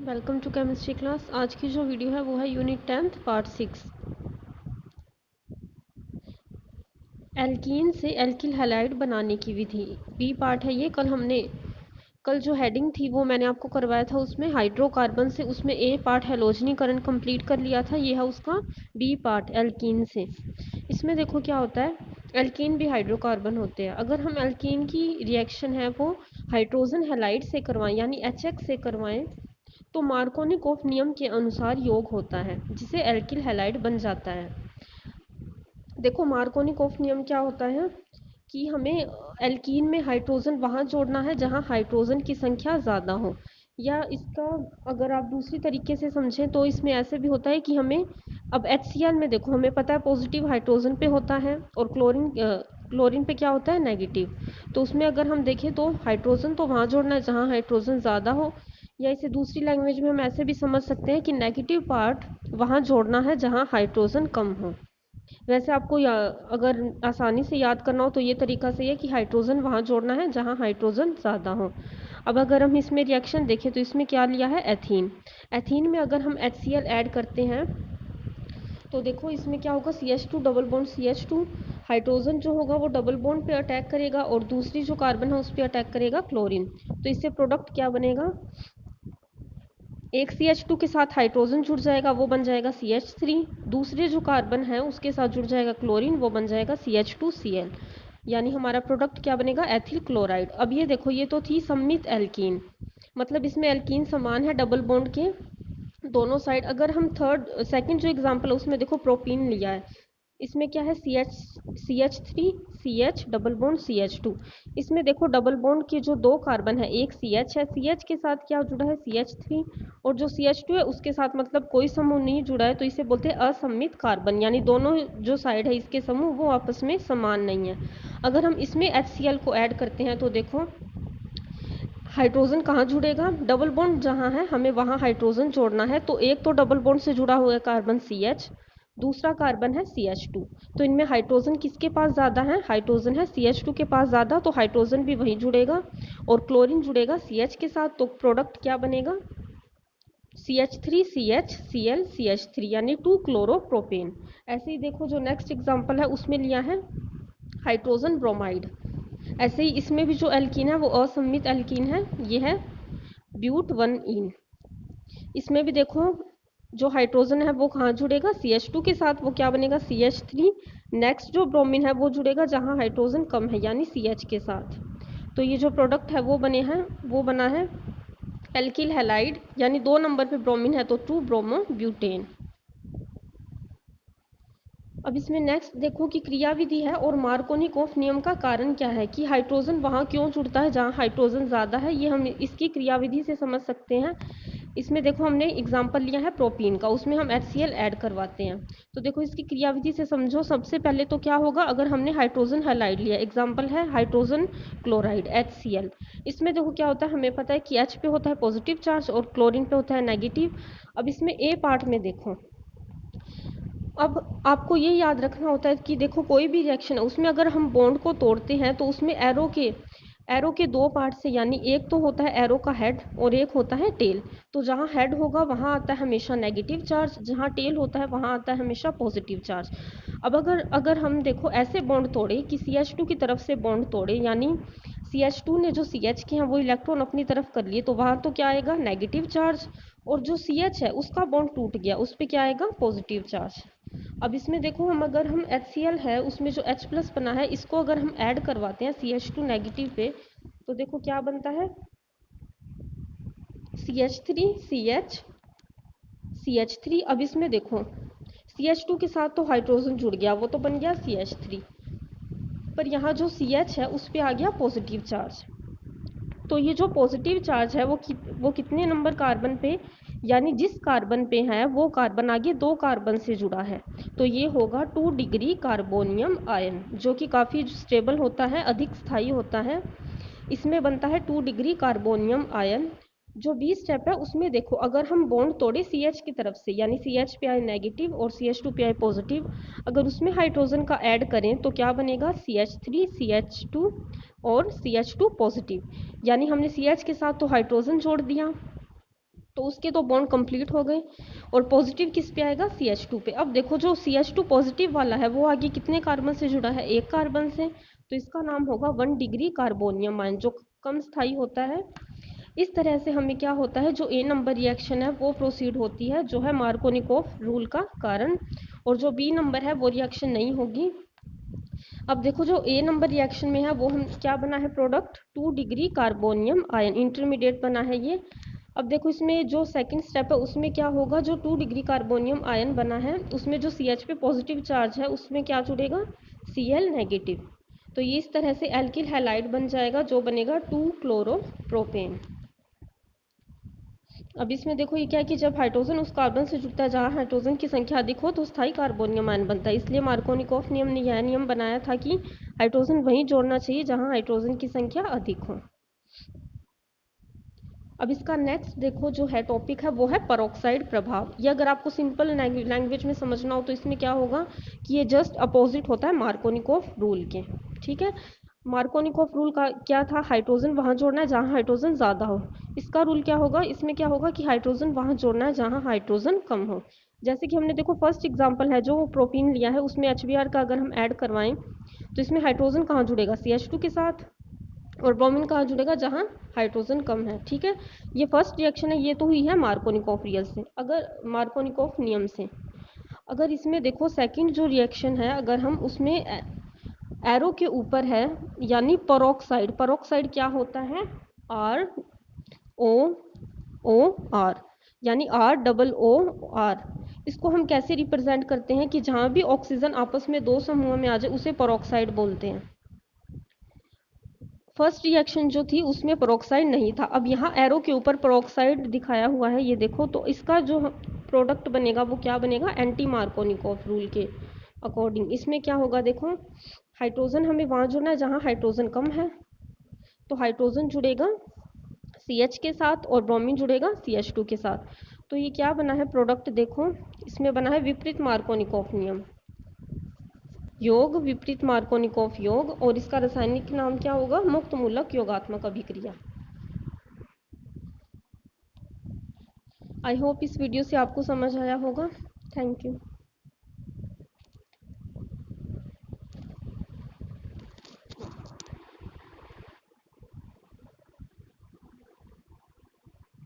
Welcome to chemistry class. आज की जो वीडियो है वो है यूनिट 10th पार्ट 6 एल्कीन से एल्किल हैलाइड बनाने की विधि। बी पार्ट है ये। कल जो हेडिंग थी वो मैंने आपको करवाया था, उसमें हाइड्रोकार्बन से उसमें ए पार्ट हेलोजनीकरण कंप्लीट कर लिया था। ये है उसका बी पार्ट एल्कीन से। इसमें देखो क्या होता है, एल्कीन भी हाइड्रोकार्बन होते हैं। अगर हम एल्कीन की रिएक्शन है वो हाइड्रोजन हैलाइड से करवाएं यानी HX से करवाएं तो मार्कोनिकोफ नियम के अनुसार योग होता है जिसे एल्किल हैलाइड बन जाता है। देखो मार्कोनिकोफ नियम क्या होता है कि हमें एल्कीन में हाइड्रोजन वहां जोड़ना है जहां हाइड्रोजन की संख्या ज़्यादा हो। या इसका अगर आप दूसरी तरीके से समझें तो इसमें ऐसे भी होता है कि हमें अब HCl में देखो हमें पता है पॉजिटिव हाइड्रोजन पे होता है और क्लोरीन पे क्या होता है, नेगेटिव। तो उसमें अगर हम देखें तो हाइड्रोजन तो वहां जोड़ना है जहां हाइड्रोजन ज़्यादा हो, या इसे दूसरी लैंग्वेज में हम ऐसे भी समझ सकते हैं कि नेगेटिव पार्ट वहां जोड़ना है जहां हाइड्रोजन कम हो। वैसे आपको अगर आसानी से याद करना हो तो ये तरीका सही है कि हाइड्रोजन वहाँ जोड़ना है जहाँ हाइड्रोजन ज़्यादा हो। अब अगर हम इसमें रिएक्शन देखें तो इसमें क्या लिया है, एथीन। एथीन में अगर हम HCl ऐड करते हैं तो देखो इसमें क्या होगा, CH2 double bond CH2, hydrogen जो होगा वो डबल बॉन्ड पे अटैक करेगा और दूसरी जो कार्बन है उस पर अटैक करेगा क्लोरीन। तो इससे प्रोडक्ट क्या बनेगा, एक CH2 के साथ हाइड्रोजन जुड़ जाएगा वो बन जाएगा CH3, दूसरे जो कार्बन है उसके साथ जुड़ जाएगा क्लोरीन वो बन जाएगा CH2Cl, यानी हमारा प्रोडक्ट क्या बनेगा, एथिल क्लोराइड। अब ये देखो ये तो थी सममित एल्कीन, मतलब इसमें एल्कीन समान है डबल बॉन्ड के दोनों साइड। अगर हम सेकंड जो एग्जांपल है उसमें देखो प्रोपीन लिया है, इसमें क्या है, CH3 CH double bond CH2। इसमें देखो डबल बॉन्ड के जो दो कार्बन है, एक CH है, CH के साथ क्या जुड़ा है, CH3, और जो CH2 है उसके साथ मतलब कोई समूह नहीं जुड़ा है, तो इसे बोलते हैं असममित कार्बन, यानी दोनों जो साइड है इसके समूह वो आपस में समान नहीं है। अगर हम इसमें HCl को ऐड करते हैं तो देखो हाइड्रोजन कहाँ जुड़ेगा, डबल बॉन्ड जहाँ है हमें वहाँ हाइड्रोजन जोड़ना है, तो एक तो डबल बॉन्ड से जुड़ा हुआ है कार्बन CH, दूसरा कार्बन है CH2। तो इनमें हाइड्रोजन किसके पास ज़्यादा है, हाइड्रोजन है CH2 के पास ज़्यादा, तो हाइड्रोजन भी वहीं जुड़ेगा और क्लोरीन जुड़ेगा CH के साथ। तो प्रोडक्ट क्या बनेगा, CH3CH CH3 यानी 2 क्लोरोप्रोपेन। ऐसे ही देखो जो नेक्स्ट एग्जांपल है उसमें लिया है हाइड्रोजन ब्रोमाइड। ऐसे ही इसमें भी जो एल्कीन है वो असममित एल्कीन है, ये है ब्यूट 1इन। इसमें भी देखो जो हाइड्रोजन है वो कहाँ जुड़ेगा, CH2 के साथ, वो क्या बनेगा CH3। नेक्स्ट जो ब्रोमीन है वो जुड़ेगा जहाँ हाइड्रोजन कम है यानी CH के साथ। तो ये जो प्रोडक्ट है वो बने हैं, वो बना है एल्किल हैलाइड, यानी 2 नंबर पे ब्रोमीन है तो 2 ब्रोमो ब्यूटेन। अब इसमें नेक्स्ट देखो कि क्रियाविधि है और मार्कोनिकोफ नियम का कारण क्या है, कि हाइड्रोजन वहाँ क्यों जुड़ता है जहाँ हाइड्रोजन ज़्यादा है, ये हम इसकी क्रियाविधि से समझ सकते हैं। इसमें देखो हमने एग्जाम्पल लिया है प्रोपीन का, उसमें हम HCl ऐड करवाते हैं। तो देखो इसकी क्रियाविधि से समझो, सबसे पहले तो क्या होगा, अगर हमने हाइड्रोजन हैलाइड लिया, एग्जाम्पल है हाइड्रोजन क्लोराइड HCl। इसमें देखो क्या होता है, हमें पता है कि H पे होता है पॉजिटिव चार्ज और क्लोरीन पे होता है नेगेटिव। अब इसमें ए पार्ट में देखो, अब आपको ये याद रखना होता है कि देखो कोई भी रिएक्शन है उसमें अगर हम बॉन्ड को तोड़ते हैं तो उसमें एरो के 2 पार्ट से, यानी एक तो होता है एरो का हेड और एक होता है टेल। तो जहाँ हेड होगा वहाँ आता है हमेशा नेगेटिव चार्ज, जहाँ टेल होता है वहाँ आता है हमेशा पॉजिटिव चार्ज। अब अगर अगर हम देखो ऐसे बॉन्ड तोड़े कि CH2 की तरफ से बॉन्ड तोड़े, यानी CH2 ने जो CH के हैं वो इलेक्ट्रॉन अपनी तरफ कर लिए, तो वहाँ तो क्या आएगा, नेगेटिव चार्ज। और जो CH है उसका बॉन्ड टूट गया, उस पर क्या आएगा, पॉजिटिव चार्ज। अब इसमें देखो अगर हम HCl है उसमें जो H प्लस बना है इसको अगर हम ऐड करवाते हैं CH2 नेगेटिव पे, तो देखो क्या बनता है, CH3 अब इसमें देखो CH2 के साथ तो हाइड्रोजन जुड़ गया, वो तो बन गया CH3, पर यहाँ जो CH है उस पर आ गया पॉजिटिव चार्ज। तो ये जो पॉजिटिव चार्ज है वो कितने नंबर कार्बन पे, यानी जिस कार्बन पे है वो कार्बन आगे 2 कार्बन से जुड़ा है, तो ये होगा 2 डिग्री कार्बोनियम आयन, जो कि काफ़ी स्टेबल होता है, अधिक स्थायी होता है। इसमें बनता है 2 डिग्री कार्बोनियम आयन। जो बी स्टेप है उसमें देखो अगर हम बॉन्ड तोड़े CH की तरफ से, यानी CH पे आए नेगेटिव और CH2 पे आए पॉजिटिव, अगर उसमें हाइड्रोजन का ऐड करें तो क्या बनेगा, CH3 CH2 और CH2 पॉजिटिव, यानी हमने CH के साथ तो हाइड्रोजन जोड़ दिया तो उसके तो बॉन्ड कंप्लीट हो गए। और पॉजिटिव किस पे आएगा, CH2 पे। अब देखो जो CH2 पॉजिटिव वाला है वो आगे कितने कार्बन से जुड़ा है, एक कार्बन से, तो इसका नाम होगा 1 डिग्री कार्बोनियम आयन, जो कम स्थायी होता है। इस तरह से हमें क्या होता है, जो A नंबर रिएक्शन है वो प्रोसीड होती है, जो है मार्कोनिकोफ रूल का कारण, और जो B नंबर है वो रिएक्शन नहीं होगी। अब देखो जो A नंबर रिएक्शन में है वो हम क्या बना है product, 2 degree carbonium ion, intermediate बना है ये। अब देखो इसमें जो सेकंड स्टेप है उसमें क्या होगा, जो 2 डिग्री कार्बोनियम आयन बना है उसमें जो CH पे पॉजिटिव चार्ज है उसमें क्या जुड़ेगा, Cl नेगेटिव। तो ये इस तरह से एल्किल हैलाइड बन जाएगा, जो बनेगा 2 क्लोरोप्रोपेन। अब इसमें देखो ये क्या है कि जब हाइड्रोजन उस कार्बन से जुड़ता है जहाँ हाइड्रोजन की संख्या अधिक हो तो स्थायी कार्बोनियम आयन बनता है। इसलिए मार्कोनिकॉफ नियम ने यह नियम बनाया था कि हाइड्रोजन वहीं जोड़ना चाहिए जहाँ हाइड्रोजन की संख्या अधिक हो। अब इसका नेक्स्ट देखो जो है टॉपिक है वो है परोक्साइड प्रभाव। ये अगर आपको सिंपल लैंग्वेज में समझना हो तो इसमें क्या होगा कि ये जस्ट अपोजिट होता है मार्कोनिकॉफ रूल के। ठीक है, मार्कोनिकॉफ रूल का क्या था, हाइड्रोजन वहां जोड़ना है जहां हाइड्रोजन ज़्यादा हो। इसका रूल क्या होगा, इसमें क्या होगा कि हाइड्रोजन वहां जोड़ना है जहां हाइड्रोजन कम हो। जैसे कि हमने देखो फर्स्ट एग्जाम्पल है जो प्रोपीन लिया है, उसमें HBr का अगर हम ऐड करवाएं तो इसमें हाइड्रोजन कहाँ जुड़ेगा, CH2 के साथ, और ब्रोमीन कहाँ जुड़ेगा, जहाँ हाइड्रोजन कम है। ठीक है, ये फर्स्ट रिएक्शन है, ये तो हुई है मार्कोनिकॉफ रियल से, अगर मार्कोनिकॉफ नियम से। अगर इसमें देखो सेकंड जो रिएक्शन है, अगर हम उसमें एरो के ऊपर है यानी परोक्साइड, परोक्साइड क्या होता है, ROOR, यानी ROOR। इसको हम कैसे रिप्रेजेंट करते हैं कि जहाँ भी ऑक्सीजन आपस में दो समूह में आ जाए उसे परोक्साइड बोलते हैं। फर्स्ट रिएक्शन जो थी उसमें पेरोक्साइड नहीं था, अब यहाँ एरो के ऊपर पेरोक्साइड दिखाया हुआ है, ये देखो, तो इसका जो प्रोडक्ट बनेगा वो क्या बनेगा, एंटी मार्कोनिकॉफ रूल के अकॉर्डिंग। इसमें क्या होगा देखो, हाइड्रोजन हमें वहाँ जोड़ना है जहाँ हाइड्रोजन कम है, तो हाइड्रोजन जुड़ेगा CH के साथ और ब्रोमीन जुड़ेगा CH2 के साथ। तो ये क्या बना है प्रोडक्ट देखो, इसमें बना है विपरीत मार्कोनिकॉफ नियम, योग विपरीत मार्कोनिकॉफ योग, और इसका रासायनिक नाम क्या होगा, मुक्त मूलक योगात्मक अभिक्रिया। आई होप इस वीडियो से आपको समझ आया होगा। Thank you.